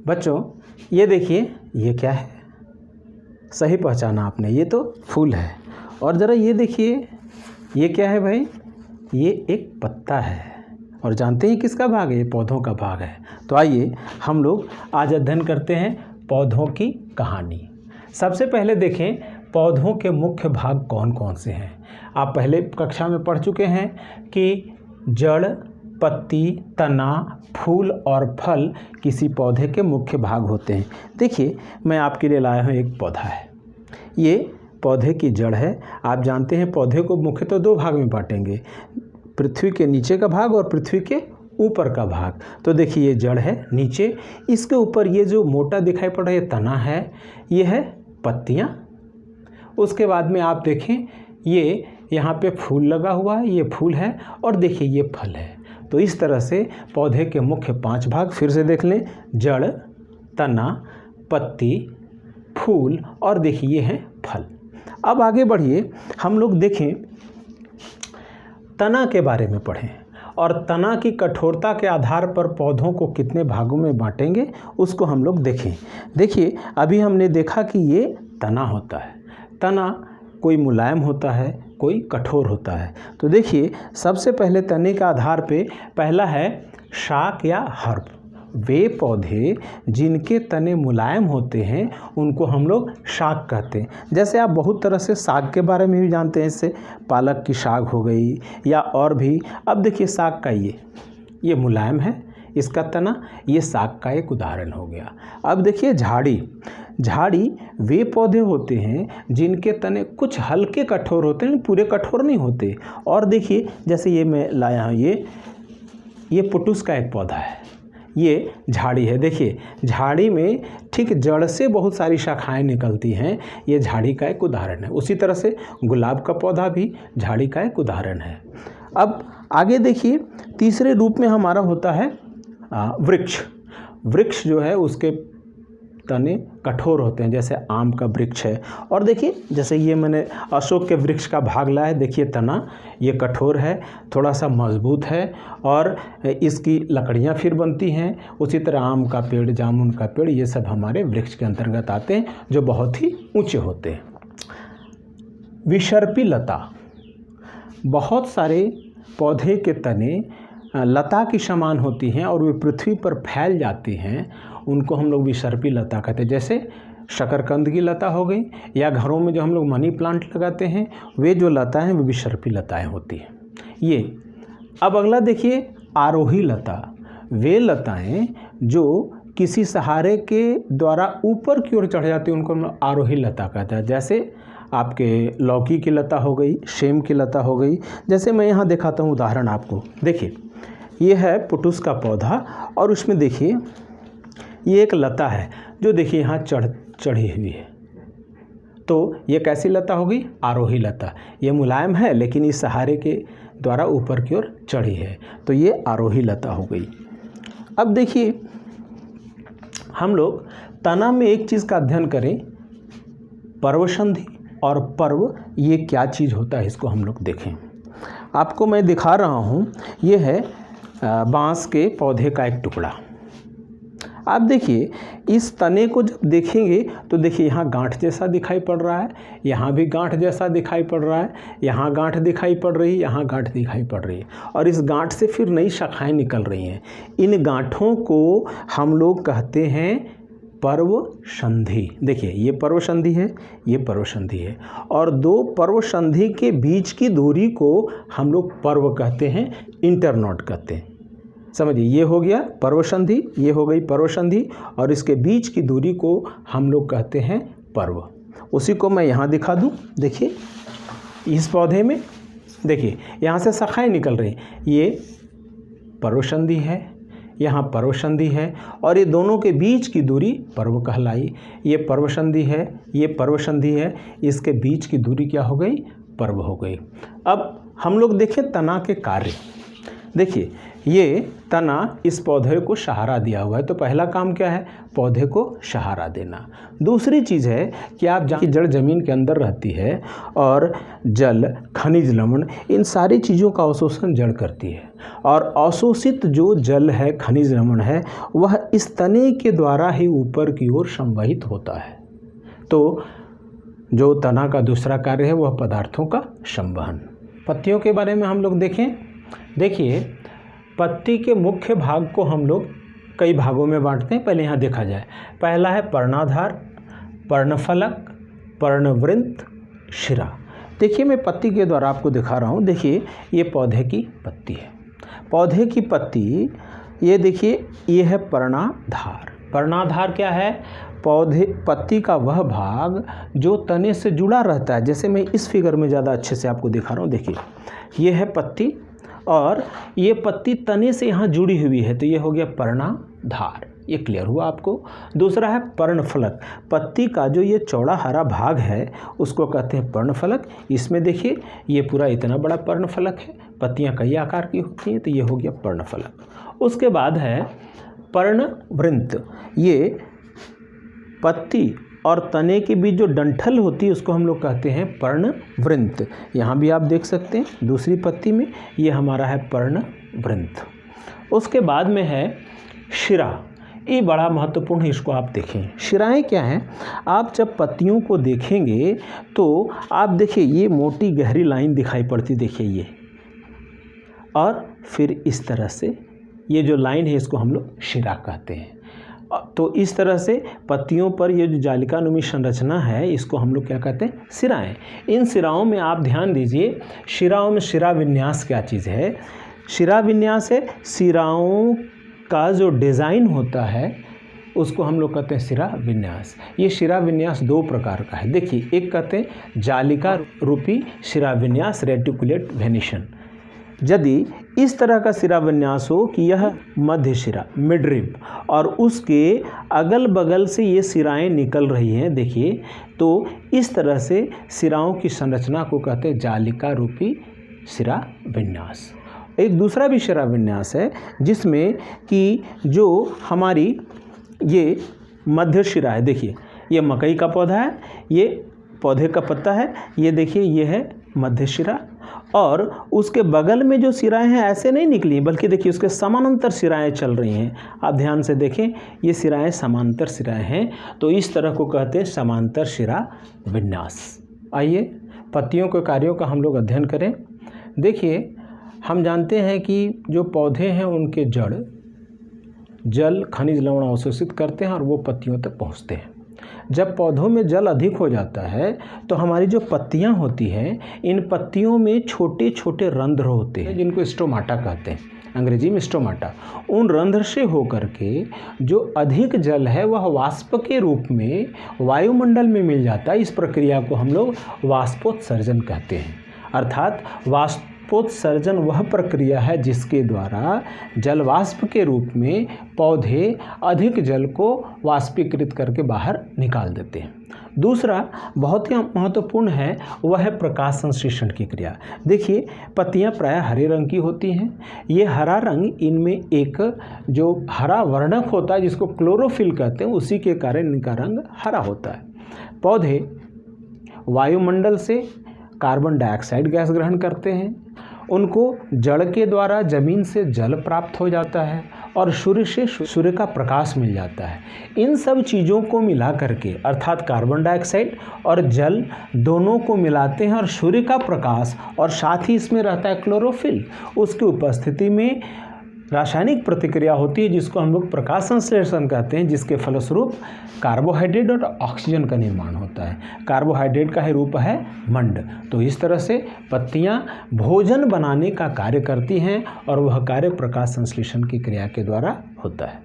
बच्चों ये देखिए, ये क्या है? सही पहचाना आपने, ये तो फूल है। और ज़रा ये देखिए, ये क्या है भाई? ये एक पत्ता है। और जानते हैं किसका भाग है? ये पौधों का भाग है। तो आइए हम लोग आज अध्ययन करते हैं पौधों की कहानी। सबसे पहले देखें पौधों के मुख्य भाग कौन कौन से हैं। आप पहले कक्षा में पढ़ चुके हैं कि जड़, पत्ती, तना, फूल और फल किसी पौधे के मुख्य भाग होते हैं। देखिए मैं आपके लिए लाया हूँ एक पौधा है। ये पौधे की जड़ है। आप जानते हैं पौधे को मुख्यतः दो भाग में बांटेंगे, पृथ्वी के नीचे का भाग और पृथ्वी के ऊपर का भाग। तो देखिए ये जड़ है नीचे, इसके ऊपर ये जो मोटा दिखाई पड़ रहा है ये तना है, ये है पत्तियाँ। उसके बाद में आप देखें ये यहाँ पे फूल लगा हुआ है, ये फूल है, और देखिए ये फल है। तो इस तरह से पौधे के मुख्य 5 भाग फिर से देख लें, जड़, तना, पत्ती, फूल और देखिए ये है फल। अब आगे बढ़िए, हम लोग देखें तना के बारे में पढ़ें और तना की कठोरता के आधार पर पौधों को कितने भागों में बांटेंगे उसको हम लोग देखें। देखिए अभी हमने देखा कि ये तना होता है। तना कोई मुलायम होता है, कोई कठोर होता है। तो देखिए सबसे पहले तने के आधार पे पहला है शाक या हर्ब। वे पौधे जिनके तने मुलायम होते हैं उनको हम लोग शाक कहते हैं। जैसे आप बहुत तरह से साग के बारे में भी जानते हैं, इससे पालक की साग हो गई या और भी। अब देखिए साग का ये मुलायम है, इसका तना, ये साग का एक उदाहरण हो गया। अब देखिए झाड़ी वे पौधे होते हैं जिनके तने कुछ हल्के कठोर होते हैं, पूरे कठोर नहीं होते। और देखिए जैसे ये मैं लाया हूँ, ये पुटुस का एक पौधा है, ये झाड़ी है। देखिए झाड़ी में ठीक जड़ से बहुत सारी शाखाएं निकलती हैं, ये झाड़ी का एक उदाहरण है। उसी तरह से गुलाब का पौधा भी झाड़ी का एक उदाहरण है। अब आगे देखिए तीसरे रूप में हमारा होता है वृक्ष। वृक्ष जो है उसके तने कठोर होते हैं, जैसे आम का वृक्ष है। और देखिए जैसे ये मैंने अशोक के वृक्ष का भाग लाया है, देखिए तना ये कठोर है, थोड़ा सा मजबूत है और इसकी लकड़ियाँ फिर बनती हैं। उसी तरह आम का पेड़, जामुन का पेड़, ये सब हमारे वृक्ष के अंतर्गत आते हैं जो बहुत ही ऊंचे होते हैं। विसर्पी लता, बहुत सारे पौधे के तने लता की समान होती हैं और वे पृथ्वी पर फैल जाती हैं, उनको हम लोग विसर्पी लता कहते हैं। जैसे शकरकंद की लता हो गई, या घरों में जो हम लोग मनी प्लांट लगाते हैं, वे जो लता हैं वो विसर्पी लताएं होती हैं ये। अब अगला देखिए आरोही लता। वे लताएं जो किसी सहारे के द्वारा ऊपर की ओर चढ़ जाती हैं उनको हम लोग आरोही लता कहते हैं। जैसे आपके लौकी की लता हो गई, सेम की लता हो गई। जैसे मैं यहाँ दिखाता हूँ उदाहरण आपको, देखिए ये है पुटुस का पौधा और उसमें देखिए ये एक लता है जो देखिए यहाँ चढ़ी हुई है। तो ये कैसी लता होगी? आरोही लता। ये मुलायम है लेकिन इस सहारे के द्वारा ऊपर की ओर चढ़ी है, तो ये आरोही लता हो गई। अब देखिए हम लोग तना में एक चीज़ का अध्ययन करें, पर्वसंधि और पर्व, ये क्या चीज़ होता है इसको हम लोग देखें। आपको मैं दिखा रहा हूँ, ये है बांस के पौधे का एक टुकड़ा। आप देखिए इस तने को जब देखेंगे तो देखिए यहाँ गांठ जैसा दिखाई पड़ रहा है, यहाँ भी गांठ जैसा दिखाई पड़ रहा है, यहाँ गांठ दिखाई पड़ रही है, यहाँ गांठ दिखाई पड़ रही है, और इस गांठ से फिर नई शाखाएं निकल रही हैं। इन गांठों को हम लोग कहते हैं पर्वसंधि। देखिए ये पर्वसंधि है, ये पर्वसंधि है, और दो पर्वसंधि के बीच की दूरी को हम लोग पर्व कहते हैं, इंटरनोड कहते हैं। समझिए ये हो गया पर्वसंधि, ये हो गई पर्वसंधि, और इसके बीच की दूरी को हम लोग कहते हैं पर्व। उसी को मैं यहाँ दिखा दूँ। देखिए इस पौधे में देखिए यहाँ से शाखाएं निकल रही हैं, ये पर्वसंधि है, यहाँ पर्वसंधि है, और ये दोनों के बीच की दूरी पर्व कहलाई। ये पर्वसंधि है, ये पर्वसंधि है, इसके बीच की दूरी क्या हो गई? पर्व हो गई। अब हम लोग देखें तना के कार्य। देखिए ये तना इस पौधे को सहारा दिया हुआ है, तो पहला काम क्या है, पौधे को सहारा देना। दूसरी चीज़ है कि आप जहाँ की जड़ ज़मीन के अंदर रहती है और जल, खनिज लवण, इन सारी चीज़ों का अवशोषण जड़ करती है, और अवशोषित जो जल है, खनिज लवण है, वह इस तने के द्वारा ही ऊपर की ओर संवहित होता है। तो जो तना का दूसरा कार्य है वह पदार्थों का संवहन। पत्तियों के बारे में हम लोग देखें। देखिए पत्ती के मुख्य भाग को हम लोग कई भागों में बांटते हैं। पहले यहाँ देखा जाए, पहला है पर्णाधार, पर्णफलक, पर्णवृंत, शिरा। देखिए मैं पत्ती के द्वारा आपको दिखा रहा हूँ। देखिए ये पौधे की पत्ती है, पौधे की पत्ती, ये देखिए ये है पर्णाधार। पर्णाधार क्या है, पत्ती का वह भाग जो तने से जुड़ा रहता है। जैसे मैं इस फिगर में ज़्यादा अच्छे से आपको दिखा रहा हूँ। देखिए ये है पत्ती और ये पत्ती तने से यहाँ जुड़ी हुई है, तो ये हो गया पर्णाधार। ये क्लियर हुआ आपको। दूसरा है पर्णफलक, पत्ती का जो ये चौड़ा हरा भाग है उसको कहते हैं पर्णफलक। इसमें देखिए ये पूरा इतना बड़ा पर्णफलक है, पत्तियाँ कई आकार की होती हैं, तो ये हो गया पर्णफलक। उसके बाद है पर्णवृंत, ये पत्ती और तने के बीच जो डंठल होती है उसको हम लोग कहते हैं पर्णवृंत। यहाँ भी आप देख सकते हैं दूसरी पत्ती में, ये हमारा है पर्णवृंत। उसके बाद में है शिरा, ये बड़ा महत्वपूर्ण है, इसको आप देखें। शिराएं क्या हैं, आप जब पत्तियों को देखेंगे तो आप देखिए ये मोटी गहरी लाइन दिखाई पड़ती, देखिए ये, और फिर इस तरह से ये जो लाइन है इसको हम लोग शिरा कहते हैं। तो इस तरह से पत्तियों पर ये जो जालिकानुमी संरचना है इसको हम लोग क्या कहते हैं, सिराएं। इन सिराओं में आप ध्यान दीजिए, शिराओं में शिरा विन्यास क्या चीज़ है, शिरा विन्यास है सिराओं का जो डिज़ाइन होता है उसको हम लोग कहते हैं शिरा विन्यास। ये शिरा विन्यास दो प्रकार का है। देखिए एक कहते हैं जालिका रूपी शिरा विन्यास, रेटिकुलेट वेनिशन। यदि इस तरह का सिरा विन्यास हो कि यह मध्य शिरा, मिडरिब, और उसके अगल बगल से ये सिराएं निकल रही हैं, देखिए, तो इस तरह से सिराओं की संरचना को कहते हैं जालिका रूपी सिरा विन्यास। एक दूसरा भी शिरा विन्यास है जिसमें कि जो हमारी ये मध्य शिरा है, देखिए ये मकई का पौधा है, ये पौधे का पत्ता है, ये देखिए ये है मध्य शिरा, और उसके बगल में जो सिराएं हैं ऐसे नहीं निकली, बल्कि देखिए उसके समानांतर सिराएं चल रही हैं। आप ध्यान से देखें, ये सिराएं समांतर सिराएं हैं, तो इस तरह को कहते हैं समांतर शिरा विन्यास। आइए पत्तियों के कार्यों का हम लोग अध्ययन करें। देखिए हम जानते हैं कि जो पौधे हैं उनके जड़ जल, खनिज लवण अवशोषित करते हैं और वो पत्तियों तक पहुँचते हैं। जब पौधों में जल अधिक हो जाता है तो हमारी जो पत्तियां होती हैं, इन पत्तियों में छोटे छोटे रंध्र होते हैं जिनको स्टोमाटा कहते हैं, अंग्रेजी में स्टोमाटा। उन रंध्र से होकर के जो अधिक जल है वह वाष्प के रूप में वायुमंडल में मिल जाता है। इस प्रक्रिया को हम लोग वाष्पोत्सर्जन कहते हैं। अर्थात वाष्पोत्सर्जन वह प्रक्रिया है जिसके द्वारा जल वाष्प के रूप में पौधे अधिक जल को वाष्पीकृत करके बाहर निकाल देते हैं। दूसरा बहुत ही महत्वपूर्ण है, वह है प्रकाश संश्लेषण की क्रिया। देखिए पत्तियां प्रायः हरे रंग की होती हैं। ये हरा रंग, इनमें एक जो हरा वर्णक होता है जिसको क्लोरोफिल कहते हैं, उसी के कारण इनका रंग हरा होता है। पौधे वायुमंडल से कार्बन डाइऑक्साइड गैस ग्रहण करते हैं, उनको जड़ के द्वारा जमीन से जल प्राप्त हो जाता है और सूर्य से सूर्य का प्रकाश मिल जाता है। इन सब चीज़ों को मिला करके, अर्थात कार्बन डाइऑक्साइड और जल दोनों को मिलाते हैं और सूर्य का प्रकाश, और साथ ही इसमें रहता है क्लोरोफिल, उसकी उपस्थिति में रासायनिक प्रतिक्रिया होती है जिसको हम लोग प्रकाश संश्लेषण कहते हैं, जिसके फलस्वरूप कार्बोहाइड्रेट और ऑक्सीजन का निर्माण होता है। कार्बोहाइड्रेट का ही रूप है मंड। तो इस तरह से पत्तियां भोजन बनाने का कार्य करती हैं और वह कार्य प्रकाश संश्लेषण की क्रिया के द्वारा होता है।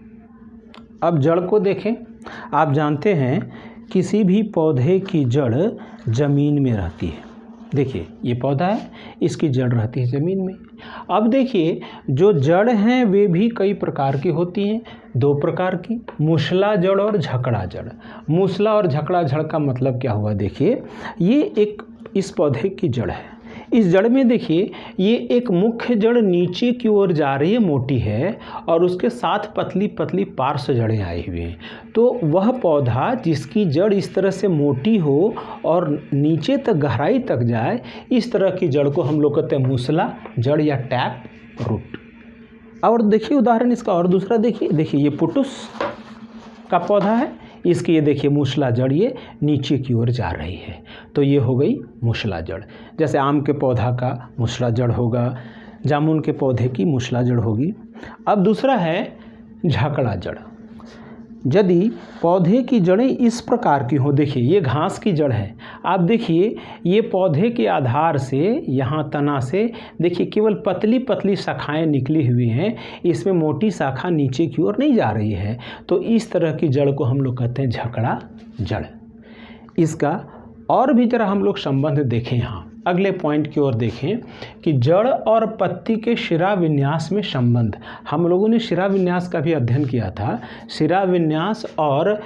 अब जड़ को देखें। आप जानते हैं किसी भी पौधे की जड़ जमीन में रहती है। देखिए ये पौधा है, इसकी जड़ रहती है ज़मीन में। अब देखिए जो जड़ हैं वे भी कई प्रकार की होती हैं, दो प्रकार की, मूसला जड़ और झकड़ा जड़। मूसला और झकड़ा जड़ का मतलब क्या हुआ, देखिए ये एक इस पौधे की जड़ है, इस जड़ में देखिए ये एक मुख्य जड़ नीचे की ओर जा रही है, मोटी है, और उसके साथ पतली पतली पार्श्व जड़ें आई हुई हैं। तो वह पौधा जिसकी जड़ इस तरह से मोटी हो और नीचे तक गहराई तक जाए, इस तरह की जड़ को हम लोग कहते हैं मूसला जड़ या टैप रूट। और देखिए उदाहरण इसका और दूसरा देखिए ये पुटुस का पौधा है, इसकी ये देखिए मूसला जड़ ये नीचे की ओर जा रही है, तो ये हो गई मूसला जड़। जैसे आम के पौधा का मूसला जड़ होगा, जामुन के पौधे की मूसला जड़ होगी। अब दूसरा है झकड़ा जड़। यदि पौधे की जड़ें इस प्रकार की हो, देखिए ये घास की जड़ है, आप देखिए ये पौधे के आधार से यहाँ तना से देखिए केवल पतली पतली शाखाएं निकली हुई हैं, इसमें मोटी शाखा नीचे की ओर नहीं जा रही है, तो इस तरह की जड़ को हम लोग कहते हैं झकड़ा जड़। इसका और भी जरा हम लोग संबंध देखें, यहाँ अगले पॉइंट की ओर देखें कि जड़ और पत्ती के शिरा विन्यास में संबंध। हम लोगों ने शिरा विन्यास का भी अध्ययन किया था। शिरा विन्यास और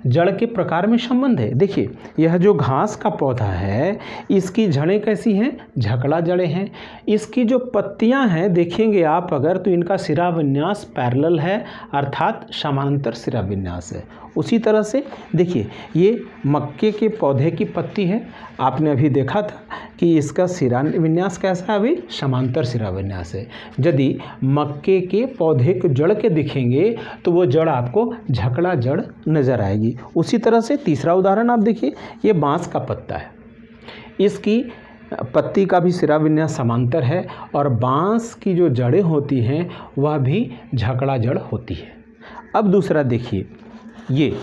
जड़ के प्रकार में संबंध है। देखिए यह जो घास का पौधा है, इसकी जड़ें कैसी हैं? झकड़ा जड़ें हैं। इसकी जो पत्तियां हैं देखेंगे आप अगर, तो इनका सिरा विन्यास पैरेलल है, अर्थात समांतर सिरा विन्यास है। उसी तरह से देखिए ये मक्के के पौधे की पत्ती है, आपने अभी देखा था कि इसका सिरा विन्यास कैसा है, अभी समांतर सिरा विन्यास है। यदि मक्के के पौधे के जड़ के दिखेंगे तो वो जड़ आपको झकड़ा जड़ नज़र आएगी। उसी तरह से तीसरा उदाहरण आप देखिए, ये बांस का पत्ता है, इसकी पत्ती का भी सिरा विन्यास समांतर है और बांस की जो जड़ें होती हैं वह भी झकड़ा जड़ होती है। अब दूसरा देखिए, ये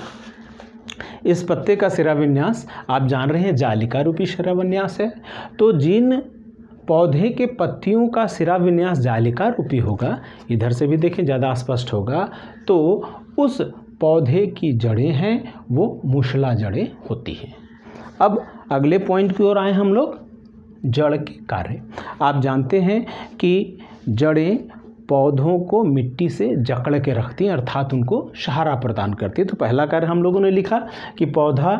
इस पत्ते का सिरा विन्यास आप जान रहे हैं जालिका रूपी सिरा विन्यास है। तो जिन पौधे के पत्तियों का सिरा विन्यास जालिका रूपी होगा, इधर से भी देखें ज़्यादा स्पष्ट होगा, तो उस पौधे की जड़ें हैं वो मूसला जड़ें होती हैं। अब अगले पॉइंट की ओर आए हम लोग, जड़ के कार्य। आप जानते हैं कि जड़ें पौधों को मिट्टी से जकड़ के रखती हैं, अर्थात उनको सहारा प्रदान करती है। तो पहला कार्य हम लोगों ने लिखा कि पौधा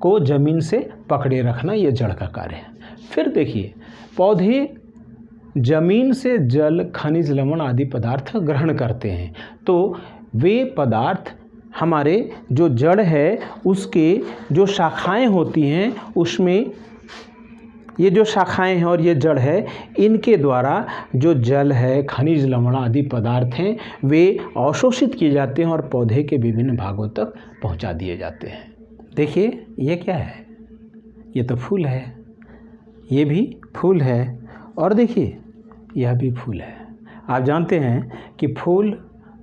को ज़मीन से पकड़े रखना, ये जड़ का कार्य है। फिर देखिए पौधे ज़मीन से जल, खनिज, लवण आदि पदार्थ ग्रहण करते हैं, तो वे पदार्थ हमारे जो जड़ है उसके जो शाखाएं होती हैं उसमें, ये जो शाखाएं हैं और ये जड़ है, इनके द्वारा जो जल है, खनिज, लवण आदि पदार्थ हैं वे अवशोषित किए जाते हैं और पौधे के विभिन्न भागों तक पहुंचा दिए जाते हैं। देखिए ये क्या है, ये तो फूल है, ये भी फूल है, और देखिए यह भी फूल है। आप जानते हैं कि फूल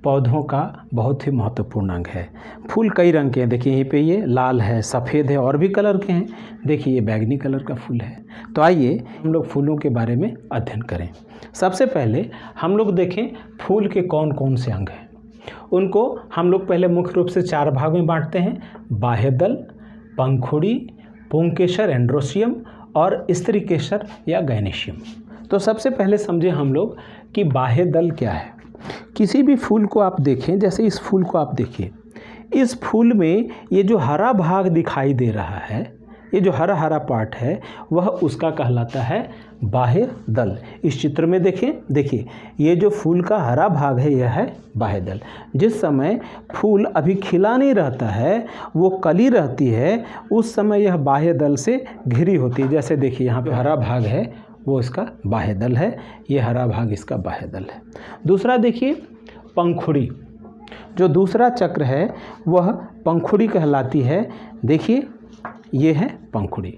पौधों का बहुत ही महत्वपूर्ण अंग है। फूल कई रंग के हैं, देखिए यहीं पे ये लाल है, सफ़ेद है, और भी कलर के हैं। देखिए ये बैगनी कलर का फूल है। तो आइए हम लोग फूलों के बारे में अध्ययन करें। सबसे पहले हम लोग देखें फूल के कौन कौन से अंग हैं। उनको हम लोग पहले मुख्य रूप से 4 भाग में बांटते हैं, बाह्यदल, पंखुड़ी, पुंकेसर एंड्रोसियम और स्त्रीकेसर या गैनेशियम। तो सबसे पहले समझे हम लोग कि बाह्यदल क्या है। किसी भी फूल को आप देखें, जैसे इस फूल को आप देखिए, इस फूल में ये जो हरा भाग दिखाई दे रहा है, ये जो हरा हरा पार्ट है वह उसका कहलाता है बाह्य दल। इस चित्र में देखें, देखिए ये जो फूल का हरा भाग है यह है बाह्य दल। जिस समय फूल अभी खिला नहीं रहता है, वो कली रहती है, उस समय यह बाह्य दल से घिरी होती है। जैसे देखिए यहाँ पे हरा भाग है, वो इसका बाह्य दल है, ये हरा भाग इसका बाह्य दल है। दूसरा देखिए पंखुड़ी, जो दूसरा चक्र है वह पंखुड़ी कहलाती है। देखिए ये है पंखुड़ी,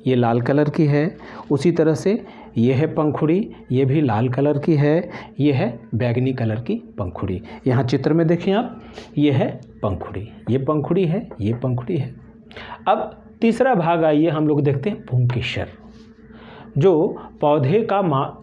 ये लाल कलर की है। उसी तरह से ये है पंखुड़ी, ये भी लाल कलर की है। ये है बैगनी कलर की पंखुड़ी। यहाँ चित्र में देखें आप, ये है पंखुड़ी, ये पंखुड़ी है, ये पंखुड़ी है। अब तीसरा भाग आइए हम लोग देखते हैं पुंकेसर। जो पौधे का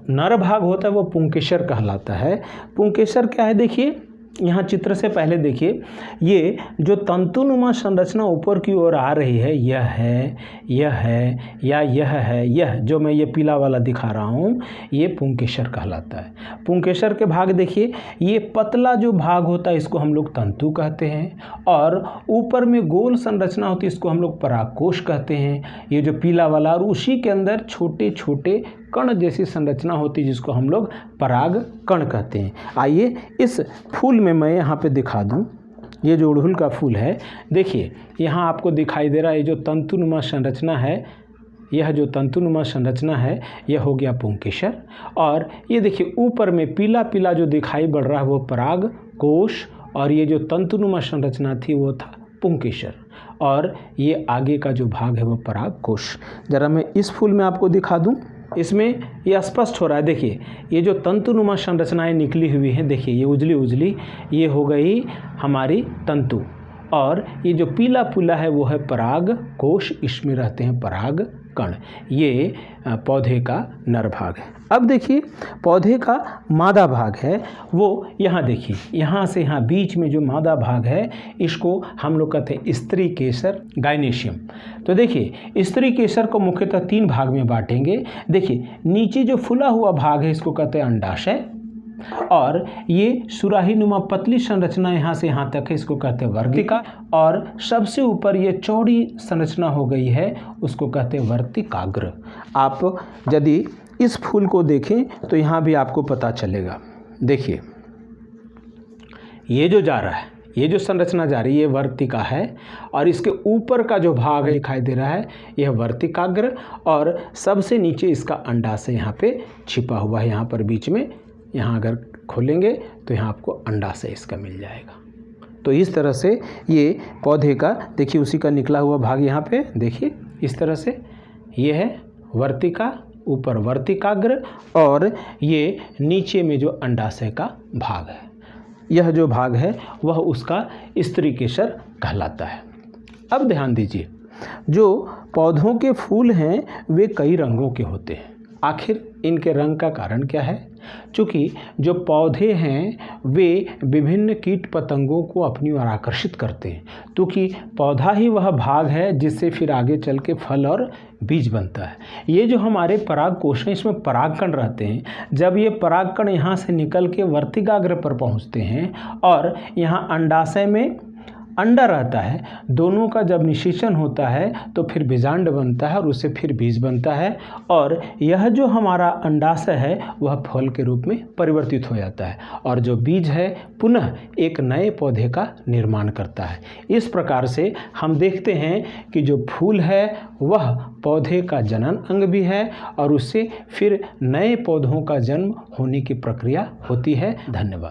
नर भाग होता है वो पुंकेसर कहलाता है। पुंकेसर क्या है, देखिए यहाँ चित्र से पहले देखिए, ये जो तंतुनुमा संरचना ऊपर की ओर आ रही है, यह है, यह है, या यह है, यह जो मैं ये पीला वाला दिखा रहा हूँ, ये पुंकेसर कहलाता है। पुंकेसर के भाग देखिए, ये पतला जो भाग होता है इसको हम लोग तंतु कहते हैं, और ऊपर में गोल संरचना होती है इसको हम लोग परागकोश कहते हैं, ये जो पीला वाला, और उसी के अंदर छोटे छोटे कण जैसी संरचना होती है जिसको हम लोग पराग कण कहते हैं। आइए इस फूल में मैं यहाँ पे दिखा दूँ, ये जो अड़हुल का फूल है, देखिए यहाँ आपको दिखाई दे रहा है, ये जो तंतुनुमा संरचना है, यह जो तंतुनुमा संरचना है यह हो गया पुंकेसर, और ये देखिए ऊपर में पीला पीला जो दिखाई पड़ रहा है वो पराग कोश, और ये जो तंतुनुमा संरचना थी वो था पुंकेसर, और ये आगे का जो भाग है वो पराग कोश। जरा मैं इस फूल में आपको दिखा दूं, इसमें ये स्पष्ट हो रहा है। देखिए ये जो तंतुनुमा संरचनाएं निकली हुई हैं, देखिए ये उजली उजली, ये हो गई हमारी तंतु, और ये जो पीला पीला है वो है पराग कोश, इसमें रहते हैं पराग कण। ये पौधे का नर भाग है। अब देखिए पौधे का मादा भाग है, वो यहाँ देखिए, यहाँ से यहाँ बीच में जो मादा भाग है इसको हम लोग कहते हैं स्त्री केसर, गायनेशियम। तो देखिए स्त्री केसर को मुख्यतः 3 भाग में बांटेंगे। देखिए नीचे जो फूला हुआ भाग है इसको कहते हैं अंडाशय, और ये सुराही नुमा पतली संरचना यहाँ से यहाँ तक है इसको कहते हैं वर्तिका, और सबसे ऊपर ये चौड़ी संरचना हो गई है उसको कहते हैं वर्तिकाग्र। आप यदि इस फूल को देखें तो यहाँ भी आपको पता चलेगा। देखिए ये जो जा रहा है, ये जो संरचना जा रही है ये वर्तिका है, और इसके ऊपर का जो भाग दिखाई दे रहा है यह वर्तिकाग्र, और सबसे नीचे इसका अंडाशय यहाँ पे छिपा हुआ है। यहाँ पर बीच में, यहाँ अगर खोलेंगे तो यहाँ आपको अंडाशय इसका मिल जाएगा। तो इस तरह से ये पौधे का देखिए उसी का निकला हुआ भाग यहाँ पे देखिए, इस तरह से ये है वर्तिका, ऊपर वर्तिकाग्र, और ये नीचे में जो अंडाशय का भाग है, यह जो भाग है वह उसका स्त्री केसर कहलाता है। अब ध्यान दीजिए, जो पौधों के फूल हैं वे कई रंगों के होते हैं। आखिर इनके रंग का कारण क्या है? चूँकि जो पौधे हैं वे विभिन्न कीट पतंगों को अपनी ओर आकर्षित करते हैं, क्योंकि पौधा ही वह भाग है जिससे फिर आगे चल के फल और बीज बनता है। ये जो हमारे पराग कोश हैं इसमें परागकण रहते हैं। जब ये परागकण यहाँ से निकल के वर्तिकाग्र पर पहुँचते हैं और यहाँ अंडाशय में अंडा रहता है, दोनों का जब निषेचन होता है तो फिर बीजांड बनता है और उससे फिर बीज बनता है, और यह जो हमारा अंडाशय है वह फल के रूप में परिवर्तित हो जाता है, और जो बीज है पुनः एक नए पौधे का निर्माण करता है। इस प्रकार से हम देखते हैं कि जो फूल है वह पौधे का जनन अंग भी है, और उससे फिर नए पौधों का जन्म होने की प्रक्रिया होती है। धन्यवाद।